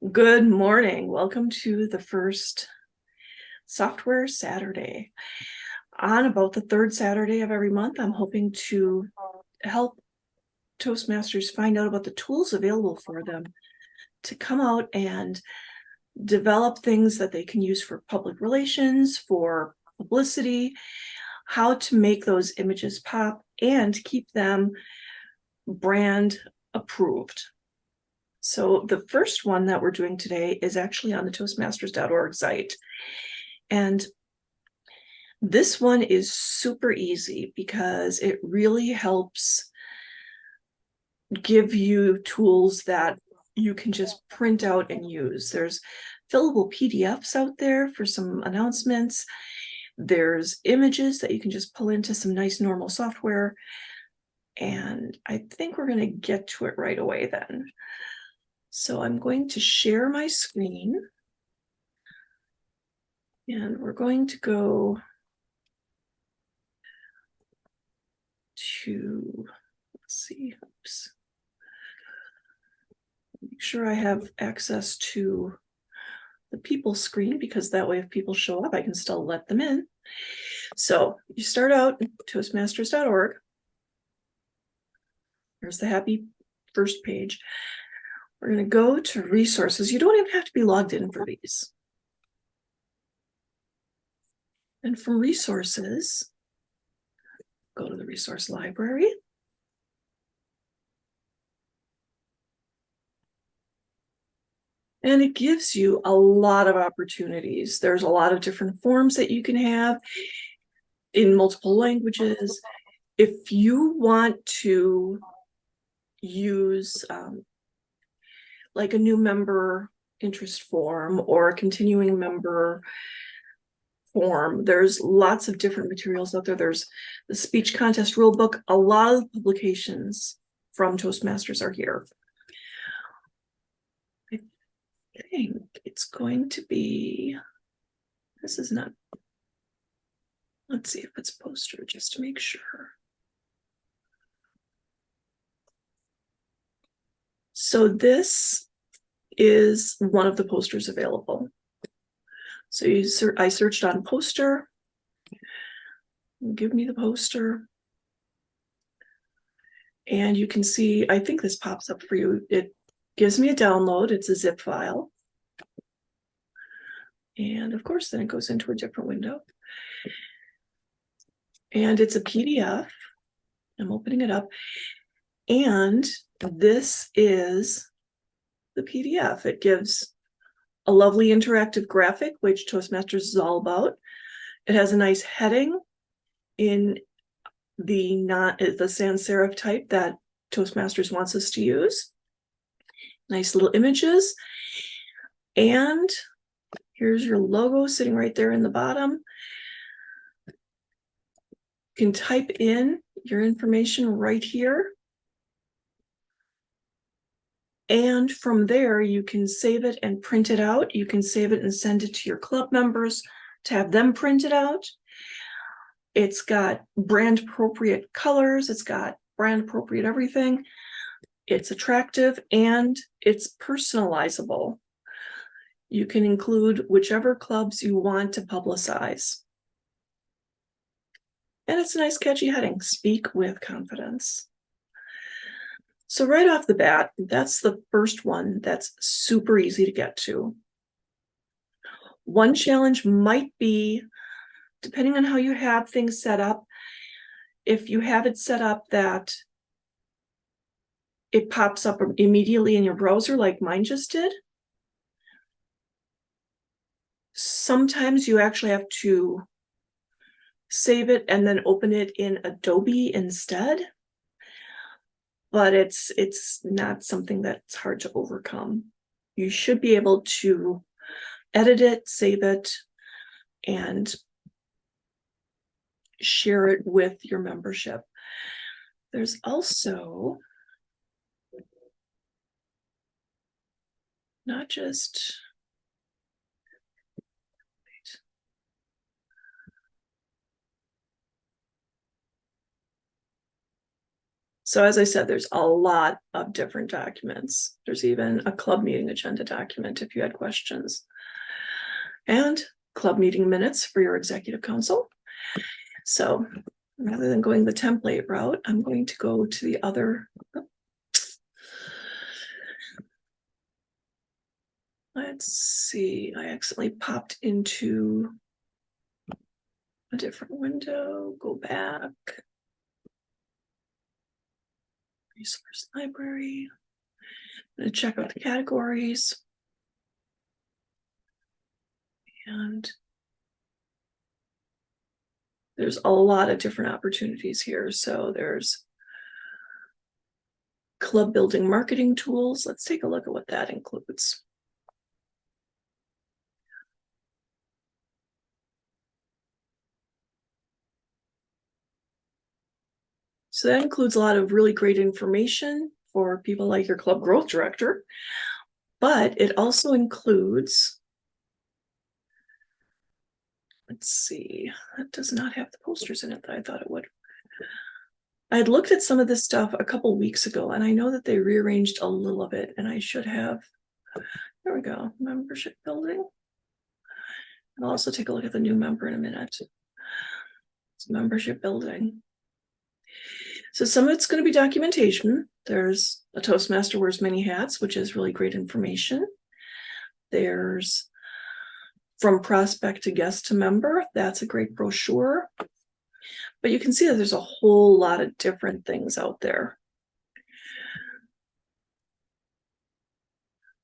Good morning. Welcome to the first Software Saturday. On about the third Saturday of every month, I'm hoping to help Toastmasters find out about the tools available for them to come out and develop things that they can use for public relations, for publicity, how to make those images pop and keep them brand approved. So the first one that we're doing today is actually on the Toastmasters.org site. And this one is super easy because it really helps give you tools that you can just print out and use. There's fillable PDFs out there for some announcements. There's images that you can just pull into some nice normal software. And I think we're going to get to it right away then. So I'm going to share my screen. And we're going to go to, let's see, oops. Make sure I have access to the people screen, because that way if people show up, I can still let them in. So you start out Toastmasters.org. There's the happy first page. We're going to go to resources. You don't even have to be logged in for these. And from resources, go to the resource library. And it gives you a lot of opportunities. There's a lot of different forms that you can have in multiple languages. If you want to use like a new member interest form or a continuing member form, there's lots of different materials out there. There's the speech contest rulebook. A lot of publications from Toastmasters are here. I think it's going to be, this is not, let's see if it's poster just to make sure. So this is one of the posters available. So I searched on poster. Give me the poster. And you can see, I think this pops up for you. It gives me a download. It's a zip file. And of course, then it goes into a different window. And it's a PDF. I'm opening it up. And this is the PDF. It gives a lovely interactive graphic, which Toastmasters is all about. It has a nice heading in the sans serif type that Toastmasters wants us to use. Nice little images. And here's your logo sitting right there in the bottom. You can type in your information right here. And from there, you can save it and print it out. You can save it and send it to your club members to have them print it out. It's got brand appropriate colors. It's got brand appropriate everything. It's attractive and it's personalizable. You can include whichever clubs you want to publicize. And it's a nice catchy heading, Speak with Confidence. So right off the bat, that's the first one that's super easy to get to. One challenge might be, depending on how you have things set up, if you have it set up that it pops up immediately in your browser like mine just did, sometimes you actually have to save it and then open it in Adobe instead. But it's not something that's hard to overcome. You should be able to edit it, save it, and share it with your membership. There's also not just, So as I said, there's a lot of different documents. There's even a club meeting agenda document if you had questions. And club meeting minutes for your executive council. So rather than going the template route, I'm going to go to the other. Let's see, I accidentally popped into a different window, go back. Resource library. I'm going to check out the categories. And there's a lot of different opportunities here. So there's club building marketing tools. Let's take a look at what that includes. So that includes a lot of really great information for people like your club growth director, but it also includes, let's see, that does not have the posters in it that I thought it would. I had looked at some of this stuff a couple weeks ago, and I know that they rearranged a little of it, and I should have, there we go, membership building. I'll also take a look at the new member in a minute. It's membership building. So some of it's going to be documentation. There's a Toastmaster wears many hats, which is really great information. There's from prospect to guest to member. That's a great brochure. But you can see that there's a whole lot of different things out there.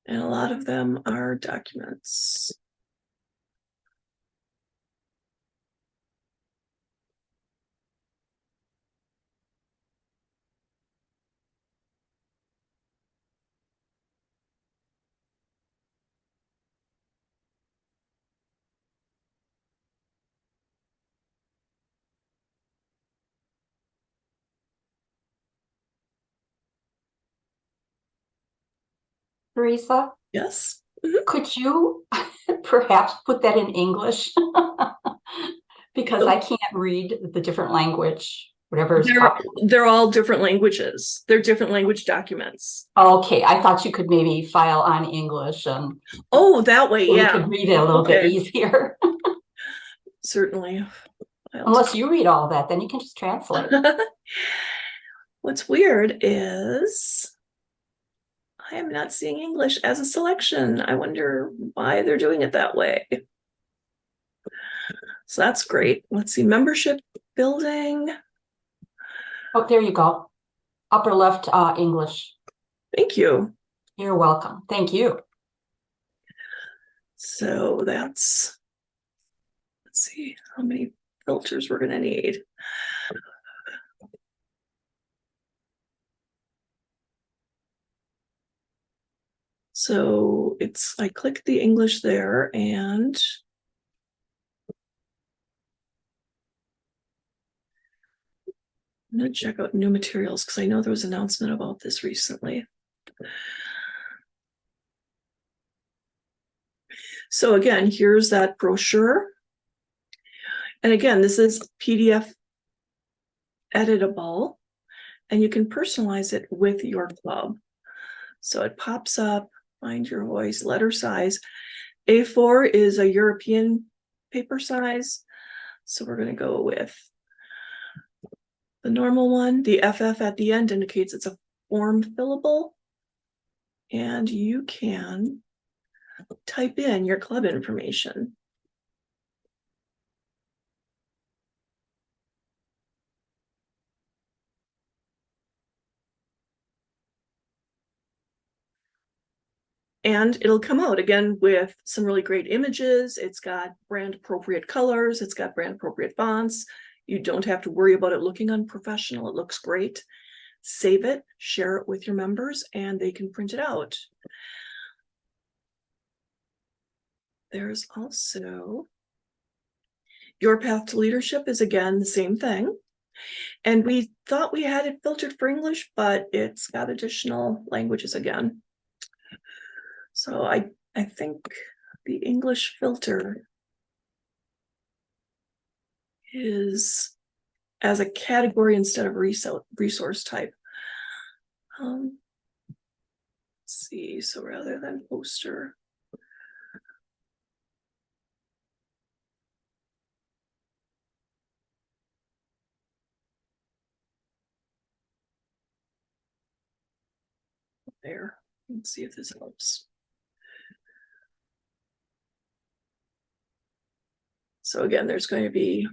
And a lot of them are documents. Teresa, Yes. could you perhaps put that in English? Because I can't read the different language, whatever is popular. They're all different languages. They're different language documents. Okay, I thought you could maybe file on English and Oh, that way, so we yeah. could read it a little bit easier. Certainly. Unless you read all that, then you can just translate. What's weird is I am not seeing English as a selection. I wonder why they're doing it that way. So that's great. Let's see, membership building. Oh, there you go. Upper left, English. Thank you. You're welcome. Thank you. So that's, let's see how many filters we're going to need. So it's, I click the English there and I'm going to check out new materials because I know there was an announcement about this recently. So again, here's that brochure. And again, this is PDF editable, and you can personalize it with your club. So it pops up, find your voice, letter size. A4 is a European paper size. So we're going to go with the normal one. The FF at the end indicates it's a form fillable. And you can type in your club information. And it'll come out again with some really great images. It's got brand appropriate colors. It's got brand appropriate fonts. You don't have to worry about it looking unprofessional. It looks great. Save it, share it with your members, and they can print it out. There's also your path to leadership is again the same thing. And we thought we had it filtered for English, but it's got additional languages again. So I think the English filter is as a category instead of resource type. Let's see, so rather than poster. There, let's see if this helps. So again, there's going to be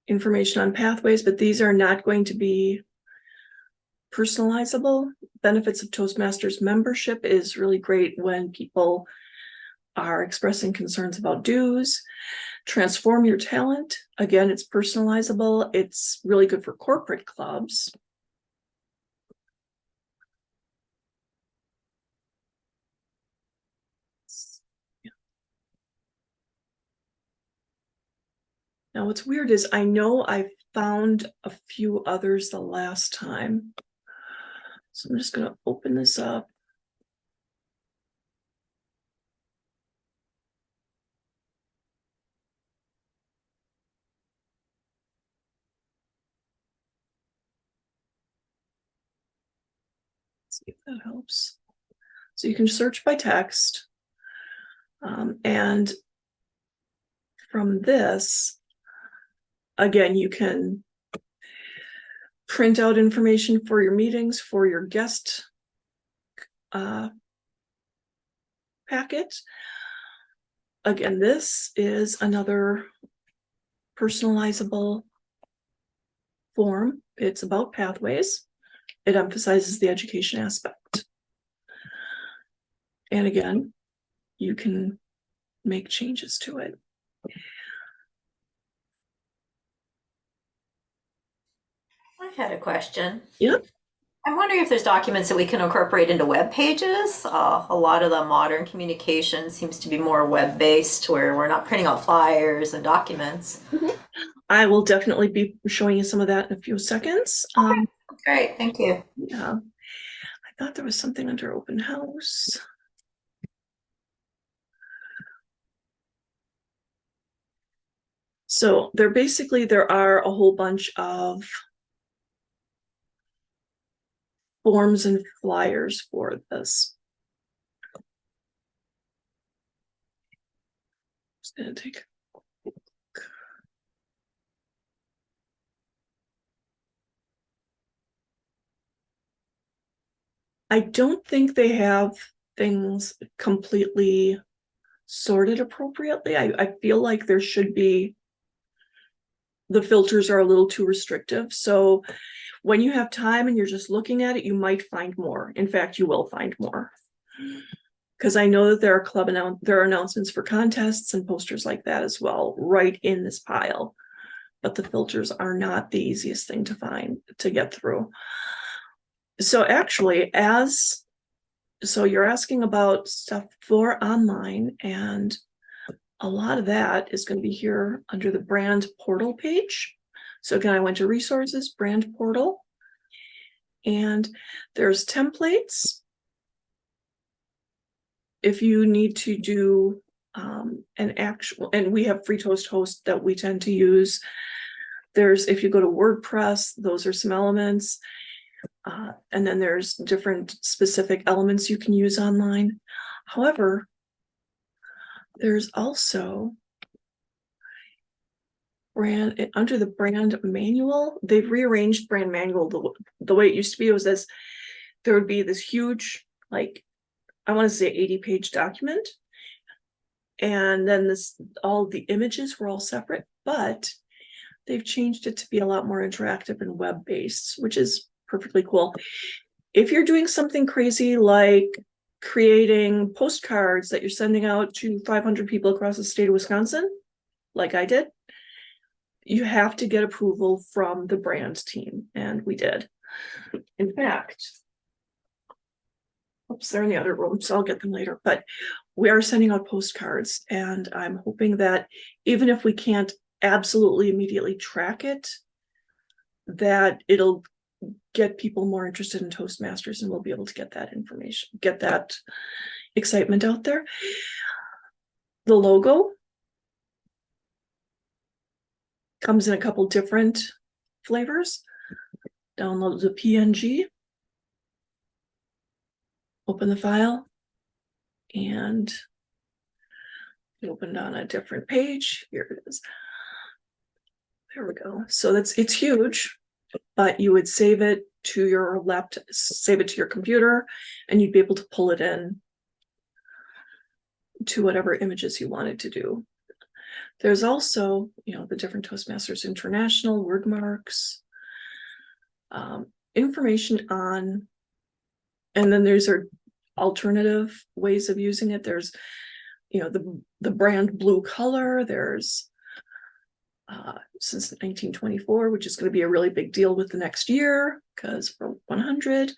information on pathways, but these are not going to be personalizable. Benefits of Toastmasters membership is really great when people are expressing concerns about dues. Transform your talent. Again, it's personalizable. It's really good for corporate clubs. Now, what's weird is I know I found a few others the last time. So I'm just going to open this up. See if that helps. So you can search by text. And from this, again, you can print out information for your meetings, for your guest packet. Again, this is another personalizable form. It's about pathways. It emphasizes the education aspect. And again, you can make changes to it. I had a question. Yeah. I'm wondering if there's documents that we can incorporate into web pages. A lot of the modern communication seems to be more web-based, where we're not printing out flyers and documents. I will definitely be showing you some of that in a few seconds. Great, thank you. Yeah, I thought there was something under open house. So there are a whole bunch of forms and flyers for this. Just gonna take a look. I don't think they have things completely sorted appropriately. I feel like there should be, the filters are a little too restrictive. So when you have time and you're just looking at it, you might find more. In fact, you will find more. Because I know that there are announcements for contests and posters like that as well, right in this pile. But the filters are not the easiest thing to find, to get through. So actually, so you're asking about stuff for online, and a lot of that is going to be here under the brand portal page. So again, I went to resources, brand portal, and there's templates. If you need to do an actual, and we have free toast host that we tend to use. If you go to WordPress, those are some elements. And then there's different specific elements you can use online. However, there's also under the brand manual. They've rearranged brand manual. The way it used to be was this: there would be this huge, like, I want to say 80-page document, and then all the images were all separate, but they've changed it to be a lot more interactive and web-based, which is perfectly cool. If you're doing something crazy like creating postcards that you're sending out to 500 people across the state of Wisconsin, like I did, you have to get approval from the brand team, and we did. In fact, oops, they're in the other room, so I'll get them later, but we are sending out postcards, and I'm hoping that even if we can't absolutely immediately track it, that it'll get people more interested in Toastmasters, and we'll be able to get that information, get that excitement out there. The logo comes in a couple different flavors. Download the PNG. open the file, and it opened on a different page. Here it is. There we go. So it's huge, but you would save it to your laptop, save it to your computer, and you'd be able to pull it in to whatever images you wanted to do. There's also, the different Toastmasters International, word marks, information on, and then there's alternative ways of using it. There's, the brand blue color. There's since 1924, which is going to be a really big deal with the next year, because for 100.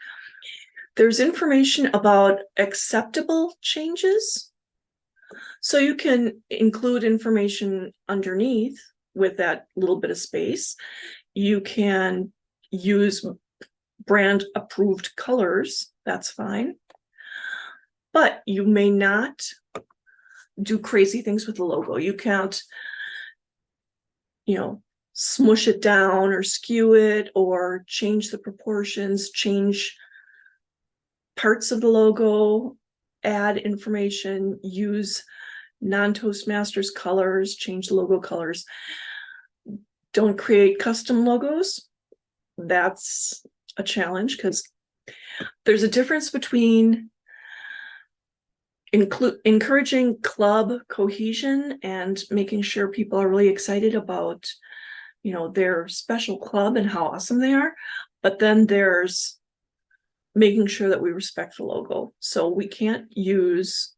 There's information about acceptable changes. So you can include information underneath with that little bit of space. You can use brand approved colors, that's fine. But you may not do crazy things with the logo. You can't, smush it down or skew it or change the proportions, change parts of the logo, add information, use non-Toastmasters colors, change the logo colors. Don't create custom logos. That's a challenge, because there's a difference between encouraging club cohesion and making sure people are really excited about, their special club and how awesome they are. But then there's making sure that we respect the logo. So we can't use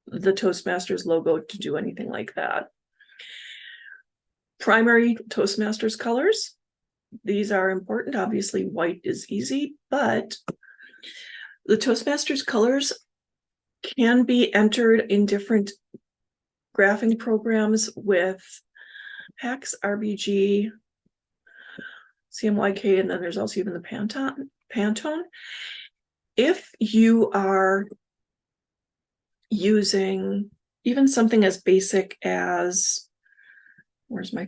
the Toastmasters logo to do anything like that. Primary Toastmasters colors. These are important. Obviously, white is easy, but the Toastmasters colors can be entered in different graphing programs with PAX, RBG, CMYK, and then there's also even the Pantone. If you are using even something as basic as, where's my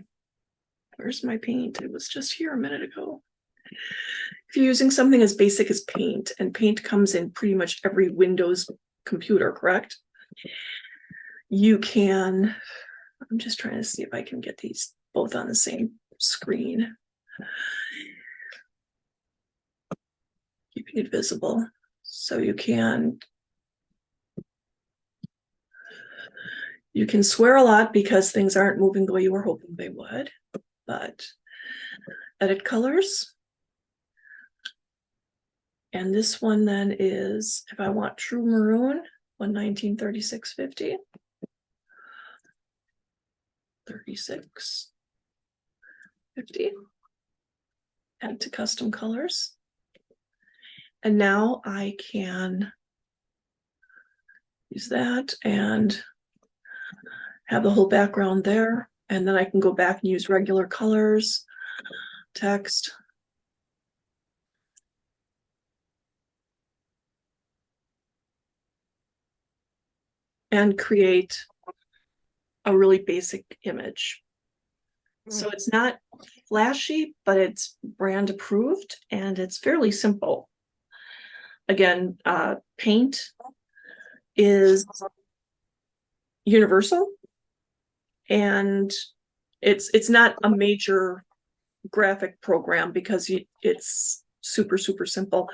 paint? It was just here a minute ago. If you're using something as basic as paint, and paint comes in pretty much every Windows computer, correct? You can, I'm just trying to see if I can get these both on the same screen. Keeping it visible. So you can swear a lot because things aren't moving the way you were hoping they would, but edit colors. And this one then is, if I want true maroon, 1193650. 3650. Add to custom colors. And now I can use that and have the whole background there. And then I can go back and use regular colors, text. And create a really basic image. So it's not flashy, but it's brand approved and it's fairly simple. Again, paint is universal, and it's not a major graphic program because it's super simple.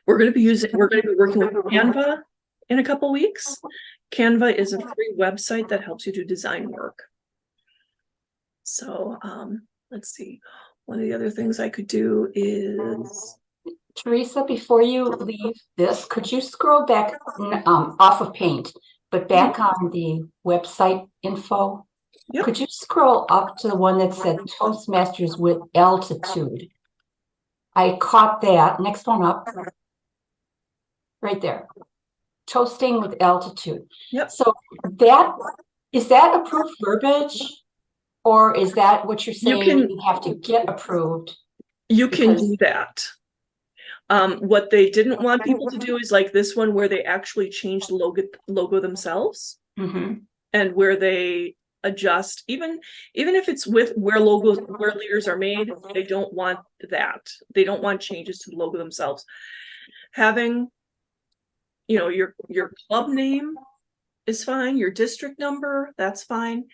We're going to be working with Canva in a couple weeks. Canva is a free website that helps you do design work. So let's see. One of the other things I could do is, Teresa, before you leave this, could you scroll back off of Paint, but back on the website info? Yep. Could you scroll up to the one that said Toastmasters with altitude? I caught that. Next one up. Right there. Toasting with altitude. Yep. So is that approved verbiage? Or is that what you're saying you have to get approved? You can do that. What they didn't want people to do is like this one where they actually change the logo themselves. Mm-hmm. And where they adjust, even if it's with where leaders are made, they don't want that. They don't want changes to the logo themselves. Having you know, your club name is fine, your district number, that's fine,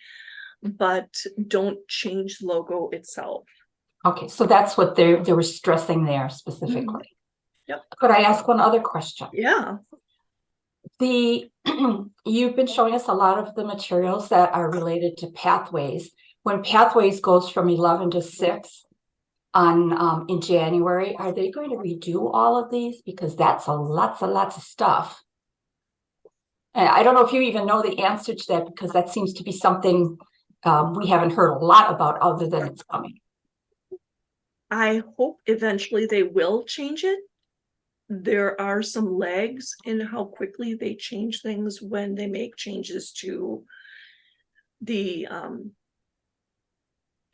but don't change the logo itself. Okay, so that's what they were stressing there specifically. Yep. Could I ask one other question? Yeah. You've been showing us a lot of the materials that are related to pathways. When pathways goes from 11 to 6 on in January, are they going to redo all of these? Because that's lots and lots of stuff. And I don't know if you even know the answer to that, because that seems to be something we haven't heard a lot about other than it's coming. I hope eventually they will change it. There are some lags in how quickly they change things when they make changes to the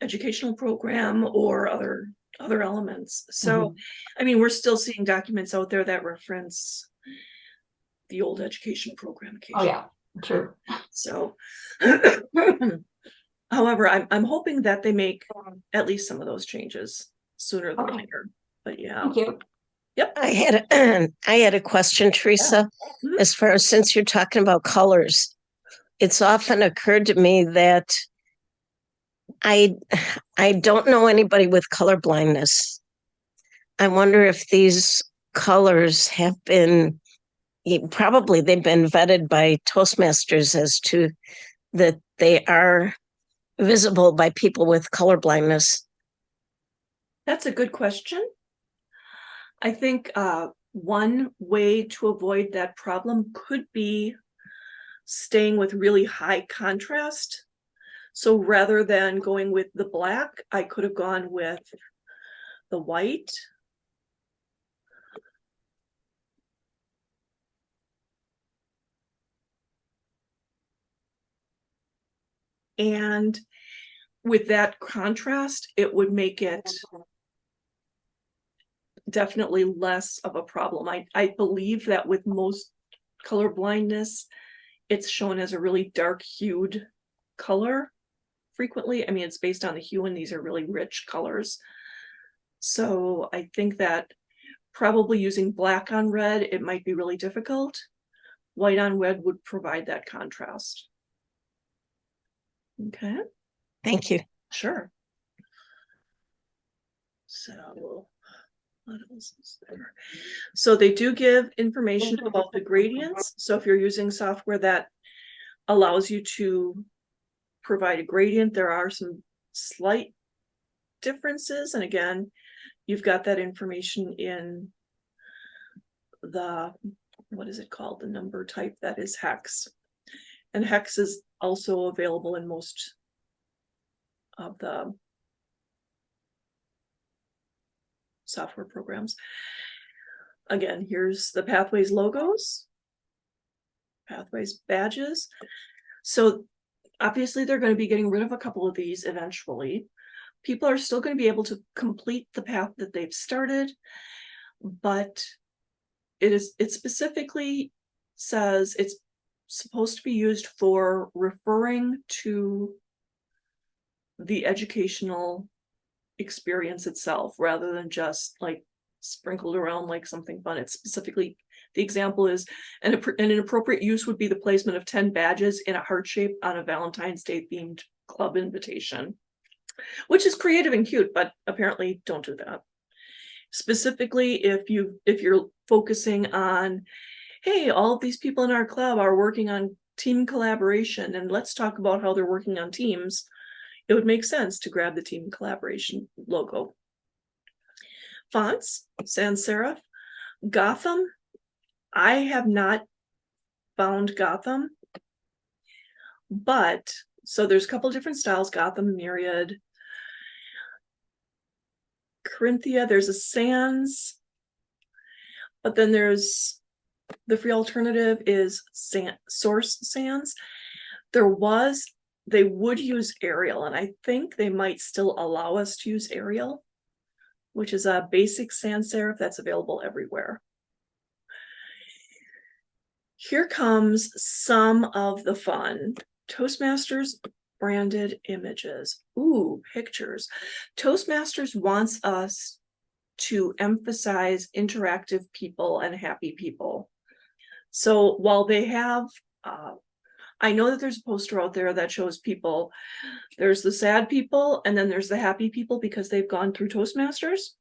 educational program or other elements. So, I mean, we're still seeing documents out there that reference the old education program Oh occasionally. yeah, true. So, however, I'm hoping that they make at least some of those changes sooner than later. But yeah. Thank you. Yep. I had a question, Teresa. Mhm. As far as since you're talking about colors, it's often occurred to me that I don't know anybody with color blindness. I wonder if these colors have been probably they've been vetted by Toastmasters as to that they are visible by people with color blindness. That's a good question. I think one way to avoid that problem could be staying with really high contrast. So rather than going with the black, I could have gone with the white. And with that contrast, it would make it definitely less of a problem. I believe that with most color blindness, it's shown as a really dark hued color frequently. I mean, it's based on the hue, and these are really rich colors. So I think that probably using black on red, it might be really difficult. White on red would provide that contrast. Okay. Thank you. Sure. So what else is there? So they do give information about the gradients. So if you're using software that allows you to provide a gradient, there are some slight differences. And again, you've got that information in the, what is it called? The number type that is hex. And hex is also available in most of the software programs. Again, here's the Pathways logos, Pathways badges. So obviously they're going to be getting rid of a couple of these eventually. People are still going to be able to complete the path that they've started, but it specifically says it's supposed to be used for referring to the educational experience itself rather than just like sprinkled around like something fun. It's specifically, the example is an appropriate use would be the placement of 10 badges in a heart shape on a Valentine's Day themed club invitation, which is creative and cute, but apparently don't do that. Specifically, if you're focusing on, hey, all of these people in our club are working on team collaboration, and let's talk about how they're working on teams, it would make sense to grab the team collaboration logo. Fonts, sans serif. Gotham, I have not found Gotham, but so there's a couple different styles: Gotham, Myriad, Corinthia, there's a sans, but then there's the free alternative is Source Sans. They would use Arial, and I think they might still allow us to use Arial, which is a basic sans serif that's available everywhere. Here comes some of the fun. Toastmasters branded images. Ooh, pictures. Toastmasters wants us to emphasize interactive people and happy people. So while they have, I know that there's a poster out there that shows people, there's the sad people and then there's the happy people because they've gone through Toastmasters.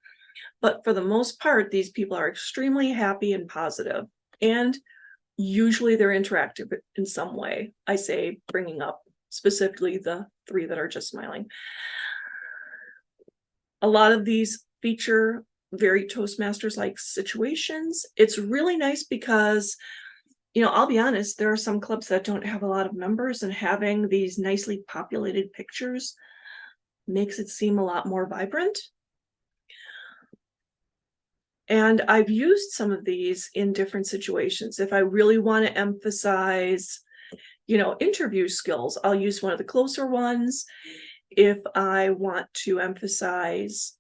But for the most part, these people are extremely happy and positive, and usually they're interactive in some way. I say bringing up specifically the 3 that are just smiling. A lot of these feature very Toastmasters-like situations. It's really nice because, you know, I'll be honest, there are some clubs that don't have a lot of members, and having these nicely populated pictures makes it seem a lot more vibrant. And I've used some of these in different situations. If I really want to emphasize, you know, interview skills, I'll use one of the closer ones. If I want to emphasize,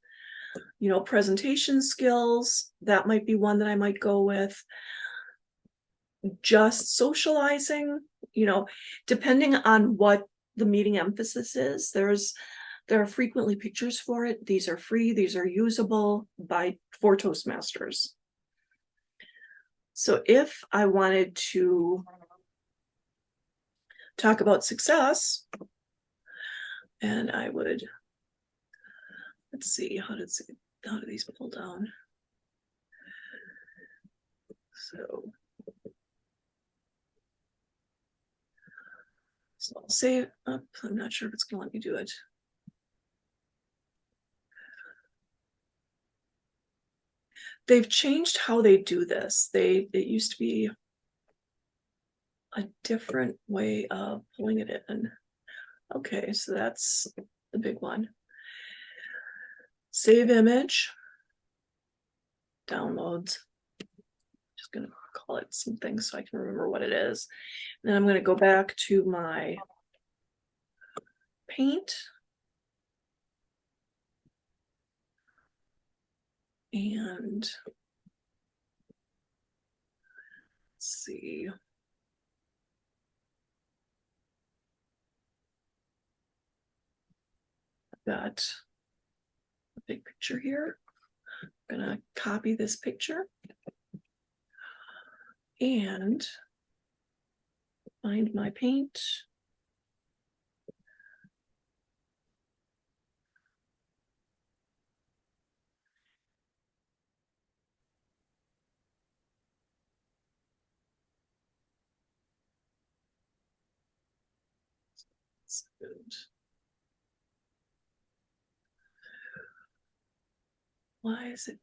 you know, presentation skills, that might be one that I might go with. Just socializing, you know, depending on what the meeting emphasis is, there are frequently pictures for it. These are free, these are usable for Toastmasters. So if I wanted to talk about success, and I would, let's see, how do these pull down? So I'll save up. I'm not sure if it's gonna let me do it. They've changed how they do this. It used to be a different way of pulling it in. Okay, so that's the big one. Save image. Downloads. Just gonna call it something so I can remember what it is. Then I'm gonna go back to my Paint. And let's see. I've got a big picture here. I'm gonna copy this picture and find my paint. That's good. Why is it?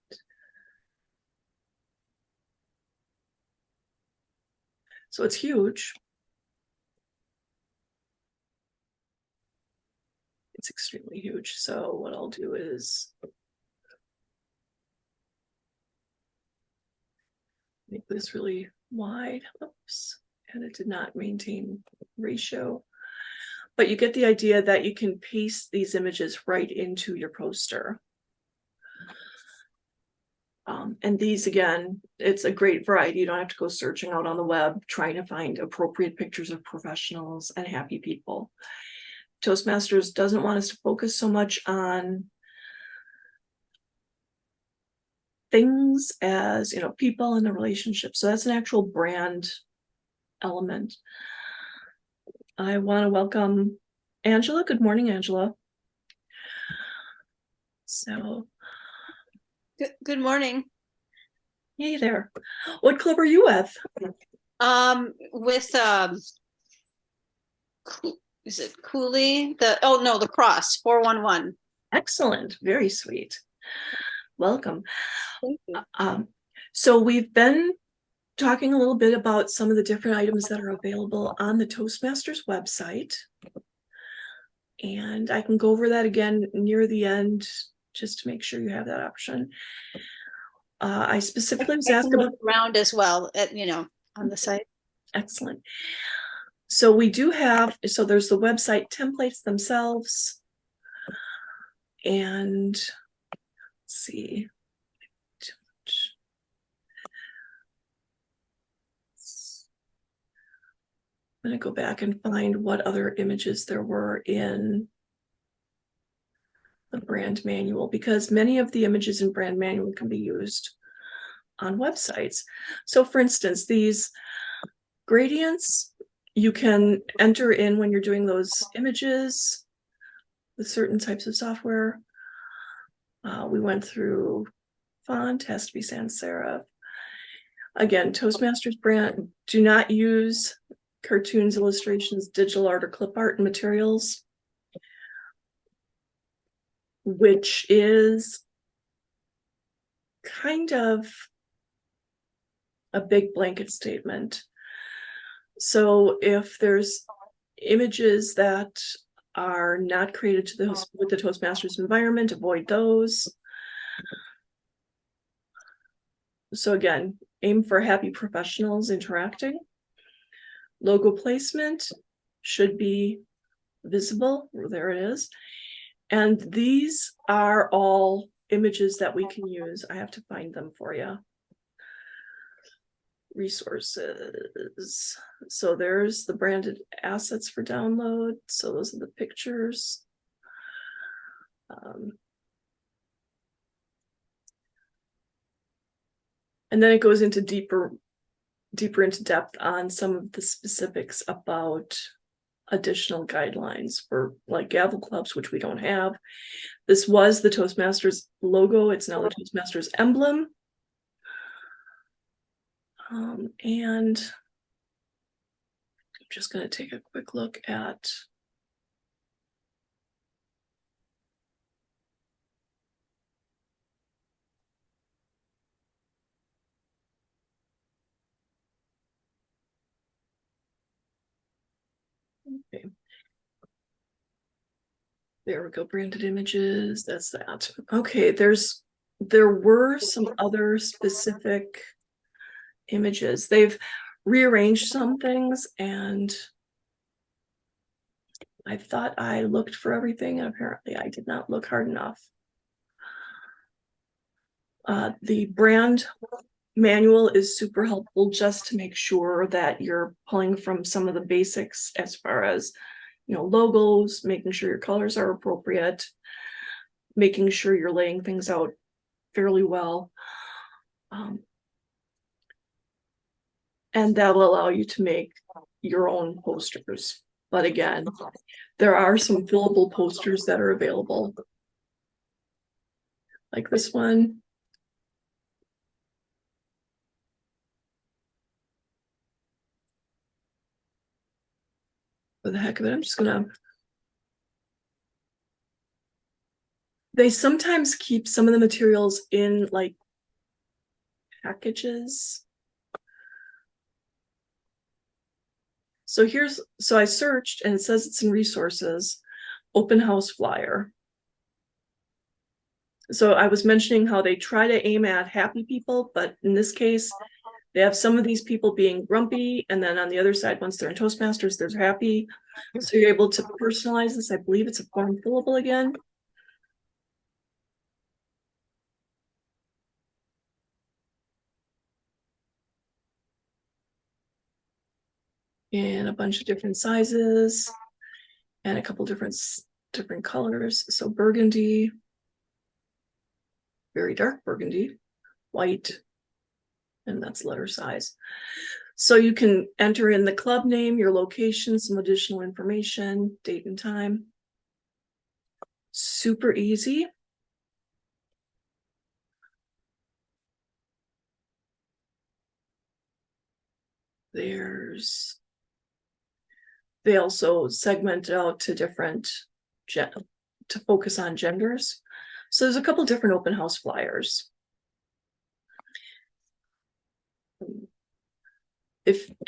So it's huge. It's extremely huge. So what I'll do is make this really wide. Oops. And it did not maintain ratio. But you get the idea that you can paste these images right into your poster. And these, again, it's a great variety. You don't have to go searching out on the web trying to find appropriate pictures of professionals and happy people. Toastmasters doesn't want us to focus so much on things as, you know, people and the relationship. So that's an actual brand element. I want to welcome Angela. Good morning, Angela. So Good morning. hey there. What club are you with? With is it Cooley? The Cross 411. Excellent. Very sweet. Welcome. Thank you. So we've been talking a little bit about some of the different items that are available on the Toastmasters website. And I can go over that again near the end, just to make sure you have that option. I specifically was asked about around as well on the site. Excellent. So we do have, so there's the website templates themselves. And let's see. I'm going to go back and find what other images there were in the brand manual, because many of the images in brand manual can be used on websites. So for instance, these gradients, you can enter in when you're doing those images with certain types of software. We went through font, has to be sans serif. Again, Toastmasters brand, do not use cartoons, illustrations, digital art, or clip art materials, which is kind of a big blanket statement. So if there's images that are not created with the Toastmasters environment, avoid those. So again, aim for happy professionals interacting. Logo placement should be visible. There it is. And these are all images that we can use. I have to find them for you. Resources. So there's the branded assets for download. So those are the pictures. And then it goes into deeper into depth on some of the specifics about additional guidelines for like gavel clubs, which we don't have. This was the Toastmasters logo. It's now the Toastmasters emblem. And I'm just going to take a quick look at okay. There we go, branded images, that's that. Okay, there were some other specific images. They've rearranged some things and I thought I looked for everything and apparently I did not look hard enough. The brand manual is super helpful just to make sure that you're pulling from some of the basics as far as, you know, logos, making sure your colors are appropriate, making sure you're laying things out fairly well. And that will allow you to make your own posters. But again, there are some fillable posters that are available. Like this one. For the heck of it, I'm just gonna. They sometimes keep some of the materials in like packages. So I searched and it says it's in resources, open house flyer. So I was mentioning how they try to aim at happy people, but in this case, they have some of these people being grumpy, and then on the other side, once they're in Toastmasters, they're happy. So you're able to personalize this. I believe it's a form fillable again. In a bunch of different sizes and a couple different colors. So burgundy, very dark burgundy, white, and that's letter size. So you can enter in the club name, your location, some additional information, date and time. Super easy. They also segment out to different, to focus on genders. So there's a couple different open house flyers.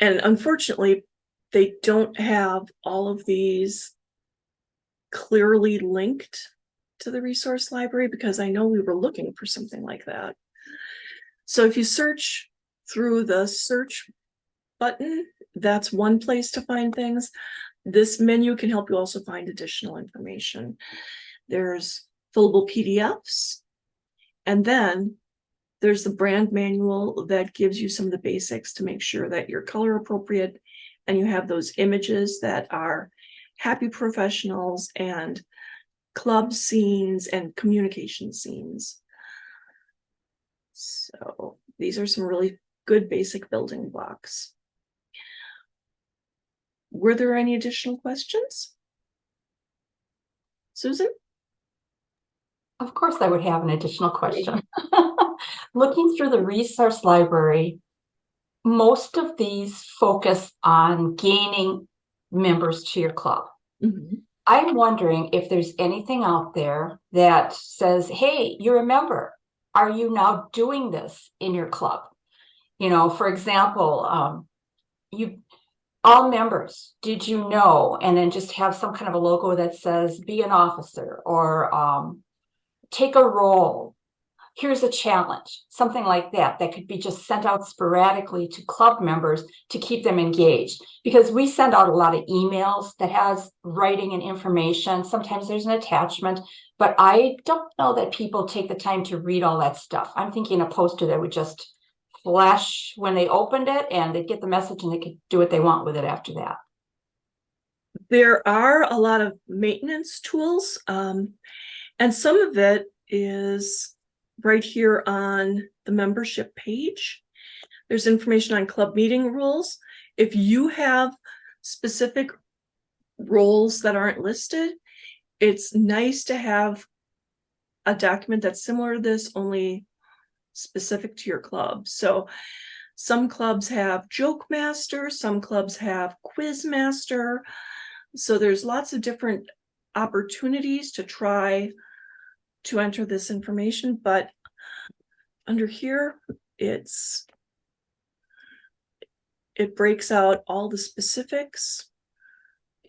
And unfortunately, they don't have all of these clearly linked to the resource library because I know we were looking for something like that. So if you search through the search button, that's one place to find things. This menu can help you also find additional information. There's fillable PDFs, and then there's the brand manual that gives you some of the basics to make sure that you're color appropriate and you have those images that are happy professionals and club scenes and communication scenes. So These are some really good basic building blocks. Were there any additional questions? Susan? Of course, I would have an additional question. Looking through the resource library, most of these focus on gaining members to your club. Mm-hmm. I'm wondering if there's anything out there that says, hey, you're a member. Are you now doing this in your club? You know, for example, all members, did you know? And then just have some kind of a logo that says, be an officer, or take a role. Here's a challenge, something like that, that could be just sent out sporadically to club members to keep them engaged. Because we send out a lot of emails that has writing and information. Sometimes there's an attachment, but I don't know that people take the time to read all that stuff. I'm thinking a poster that would just flash when they opened it, and they'd get the message and they could do what they want with it after that. There are a lot of maintenance tools, and some of it is right here on the membership page. There's information on club meeting rules. If you have specific roles that aren't listed, it's nice to have a document that's similar to this, only specific to your club. So some clubs have Joke Master, some clubs have Quiz Master. So there's lots of different opportunities to try to enter this information, but under here, it breaks out all the specifics,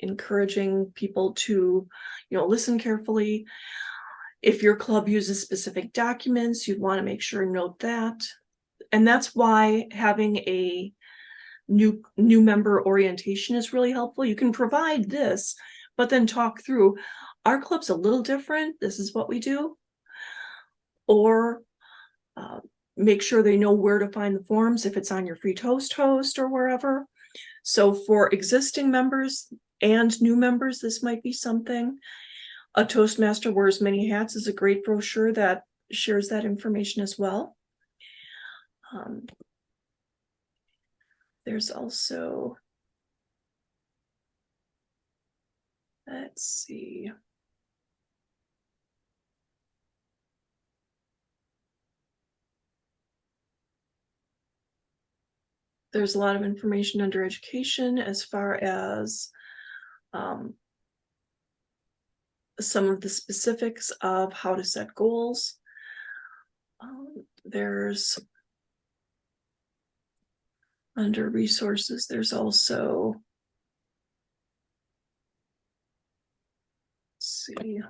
encouraging people to, listen carefully. If your club uses specific documents, you'd want to make sure to note that. And that's why having a new member orientation is really helpful. You can provide this, but then talk through, our club's a little different, this is what we do. Or make sure they know where to find the forms if it's on your free Toast host or wherever. So for existing members and new members, this might be something. A Toastmaster Wears Many Hats is a great brochure that shares that information as well. There's also, let's see. There's a lot of information under education as far as some of the specifics of how to set goals. There's under resources, there's also, let's see.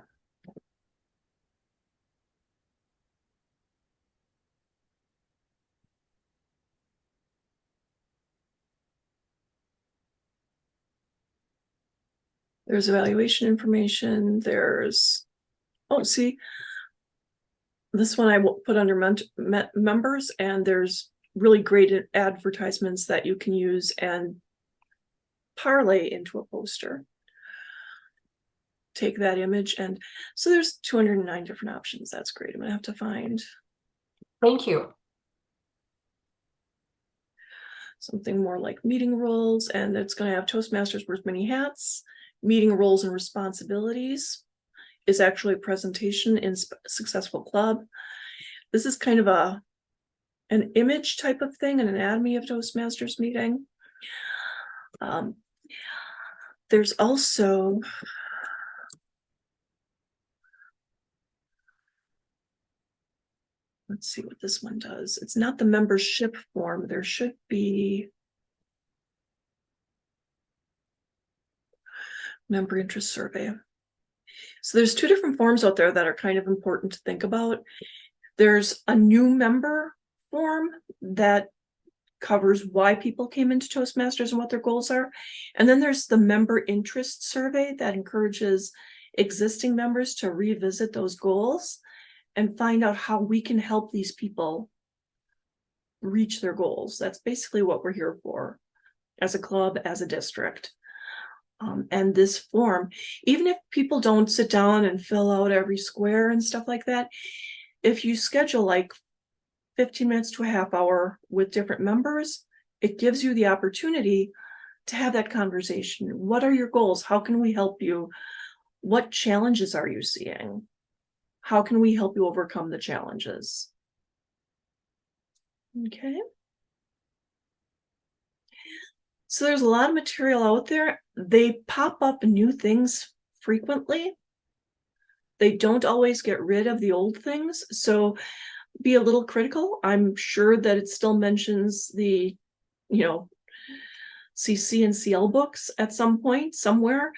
There's evaluation information. There's, see, this one I will put under members, and there's really great advertisements that you can use and parlay into a poster. Take that image, and so there's 209 different options. That's great. I'm gonna have to find. Thank you. Something more like meeting roles, and it's going to have Toastmasters Wears Many Hats. Meeting roles and responsibilities is actually a presentation in Successful Club. This is kind of an image type of thing, an anatomy of Toastmasters meeting. There's also, let's see what this one does. It's not the membership form. There should be member interest survey. So there's two different forms out there that are kind of important to think about. There's a new member form that covers why people came into Toastmasters and what their goals are. And then there's the member interest survey that encourages existing members to revisit those goals and find out how we can help these people reach their goals. That's basically what we're here for as a club, as a district. And this form, even if people don't sit down and fill out every square and stuff like that, if you schedule like 15 minutes to a half hour with different members, it gives you the opportunity to have that conversation. What are your goals? How can we help you? What challenges are you seeing? How can we help you overcome the challenges? Okay. So there's a lot of material out there. They pop up new things frequently. They don't always get rid of the old things. So be a little critical. I'm sure that it still mentions the, CC and CL books at some point, somewhere.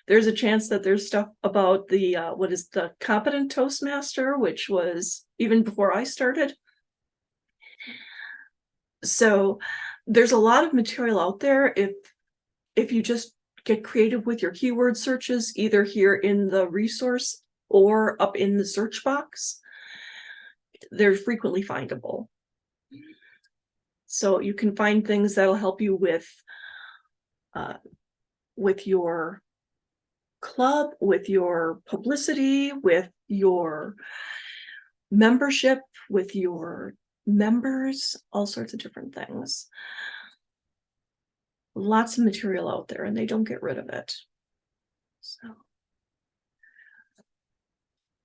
There's a chance that there's stuff about the, what is the Competent Toastmaster, which was even before I started. So there's a lot of material out there. If you just get creative with your keyword searches, either here in the resource or up in the search box, they're frequently findable. So you can find things that'll help you with your club, with your publicity, with your membership, with your members, all sorts of different things. Lots of material out there, and they don't get rid of it. So,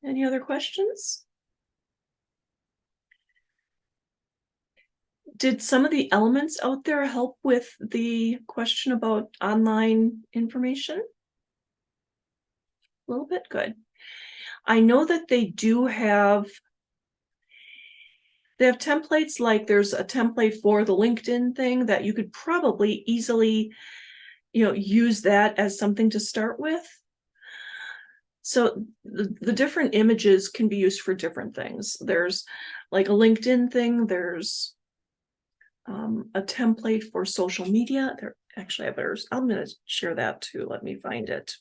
any other questions? Did some of the elements out there help with the question about online information? A little bit, good. I know that they do have templates, like there's a template for the LinkedIn thing that you could probably easily, use that as something to start with. So the different images can be used for different things. There's like a LinkedIn thing, there's a template for social media. There, actually, I'm going to share that too. Let me find it.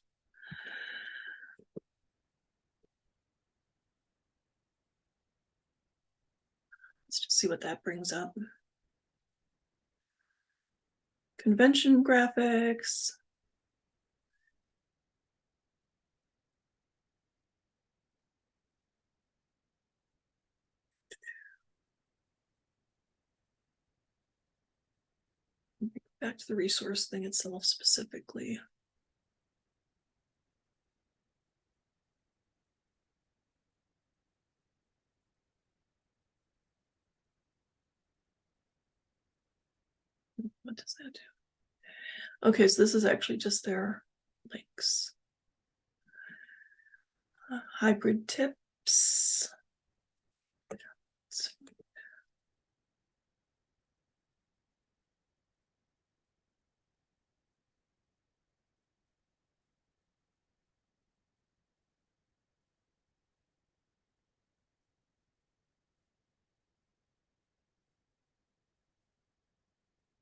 Let's just see what that brings up. Convention graphics. Back to the resource thing itself specifically. What does that do? Okay, so this is actually just their links. Hybrid tips.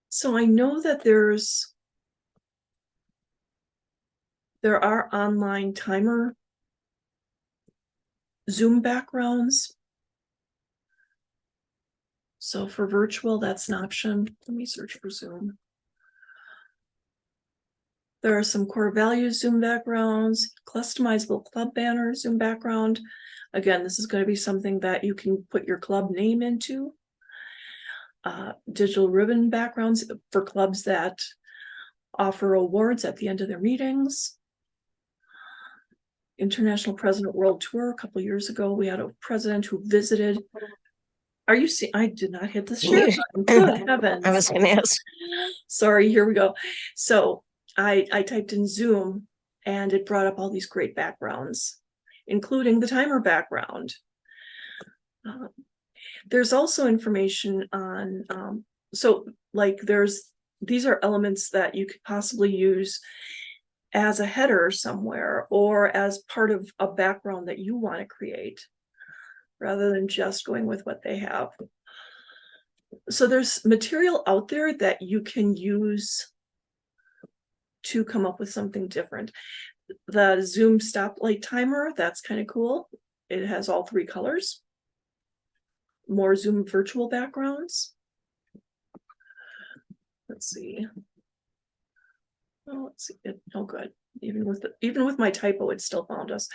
So I know that there are online timer Zoom backgrounds. So for virtual, that's an option. Let me search for Zoom. There are some core values Zoom backgrounds, customizable club banner Zoom background. Again, this is going to be something that you can put your club name into. Digital ribbon backgrounds for clubs that offer awards at the end of their meetings. International President World Tour. A couple of years ago, we had a president who visited. Are you seeing? I did not hit the share button. Good heavens. I was going to ask. Sorry, here we go. So I typed in Zoom and it brought up all these great backgrounds, including the timer background. There's also information on, so like these are elements that you could possibly use as a header somewhere or as part of a background that you want to create rather than just going with what they have. So there's material out there that you can use to come up with something different. The Zoom stoplight timer, that's kind of cool. It has all three colors. More Zoom virtual backgrounds. Let's see. Oh, let's see. Oh, good. Even with my typo, it still found us.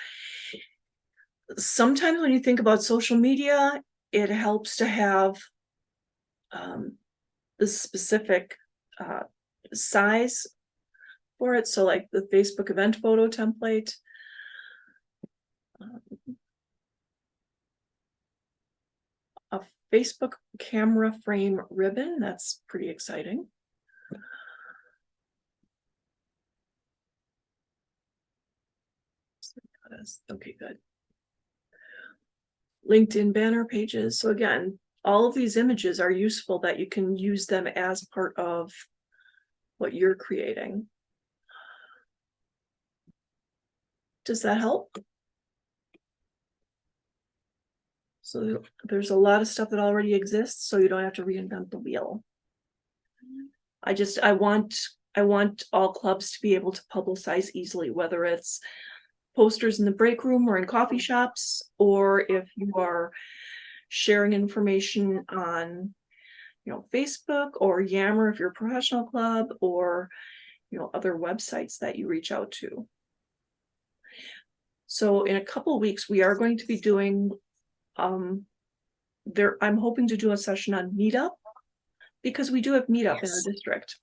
Sometimes when you think about social media, it helps to have the specific size for it. So like the Facebook event photo template. A Facebook camera frame ribbon, that's pretty exciting. Okay, good. LinkedIn banner pages. So again, all of these images are useful that you can use them as part of what you're creating. Does that help? So there's a lot of stuff that already exists, so you don't have to reinvent the wheel. I want all clubs to be able to publicize easily, whether it's posters in the break room or in coffee shops, or if you are sharing information on, Facebook or Yammer if you're a professional club, or, other websites that you reach out to. So in a couple of weeks, we are going to be doing, I'm hoping to do a session on Meetup, because we do have Meetup in our district.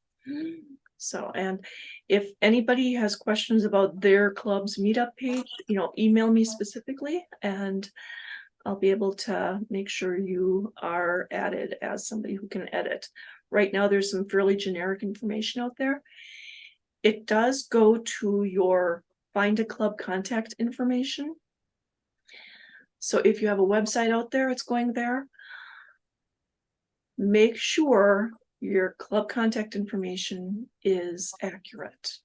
So, and if anybody has questions about their club's Meetup page, email me specifically, and I'll be able to make sure you are added as somebody who can edit. Right now, there's some fairly generic information out there. It does go to your Find a Club contact information. So if you have a website out there, it's going there. Make sure your club contact information is accurate.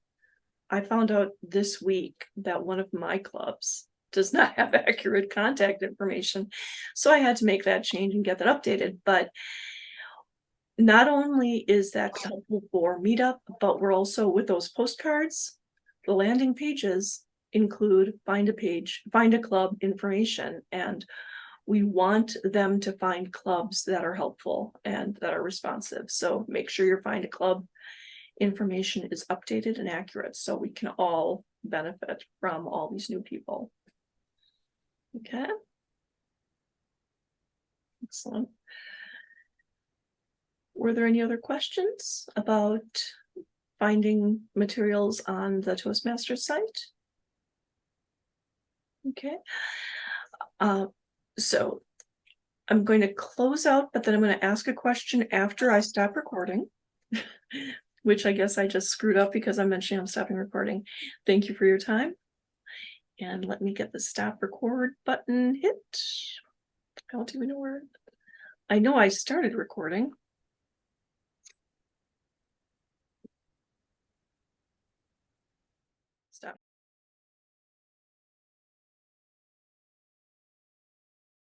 I found out this week that one of my clubs does not have accurate contact information, so I had to make that change and get that updated. But not only is that helpful for Meetup, but we're also, with those postcards, the landing pages include find a club information, and we want them to find clubs that are helpful and that are responsive. So make sure your Find a Club information is updated and accurate, so we can all benefit from all these new people. Okay. Excellent. Were there any other questions about finding materials on the Toastmasters site? Okay. So I'm going to close out, but then I'm going to ask a question after I stop recording, which I guess I just screwed up because I'm mentioning I'm stopping recording. Thank you for your time. And let me get the stop record button hit. I don't even know where. I know I started recording. Stop.